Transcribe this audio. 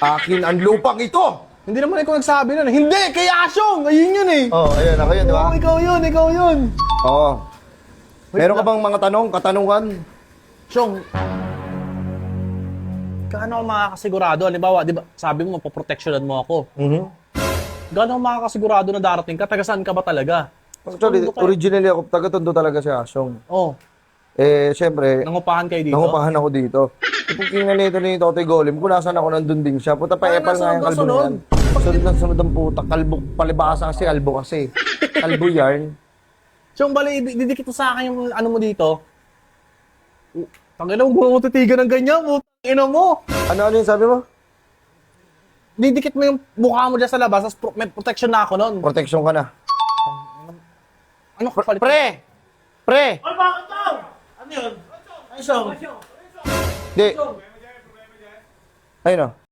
Akin ang lupang ito! Hindi naman ikaw nagsabi nun. Hindi! Kay Asyong! Ayun yun eh! Oh, ayun, ako yun, di ba? Oo, ikaw yun, ikaw yun! Oo. Meron ka bang mga katanungan? Syong, gaano ako makakasigurado? Halimbawa, di ba, sabi mo, mapoproteksyonan mo ako. Gaano ako makakasigurado na darating ka? Taga saan ka ba talaga? Actually, originally ako, taga-Tondo talaga si Asyong. Oh, Eh, syempre, nangupahan kayo dito? nangupahan ako dito. Kung kinanito ni Totoy Golem, kung nasan ako, nandun din siya. Puta pa, epal nga yung kalbo niyan. Sunod ng sunod ang puta. Kalbo, palibasa kasi, kalbo kasi. Kalbo yarn. Syong, bali, didikit mo sa akin yung ano mo dito. Tangina, huwag mo titigan ng ganyan, putang ina mo. Ano yung sabi mo? Didikit mo yung mukha mo dyan sa labas, tapos may protection na ako nun. Protection ka na. Ano kapalit? Pre! Ay, bakit daw? Ano yun? Ay, Syong. Di. Ayun o.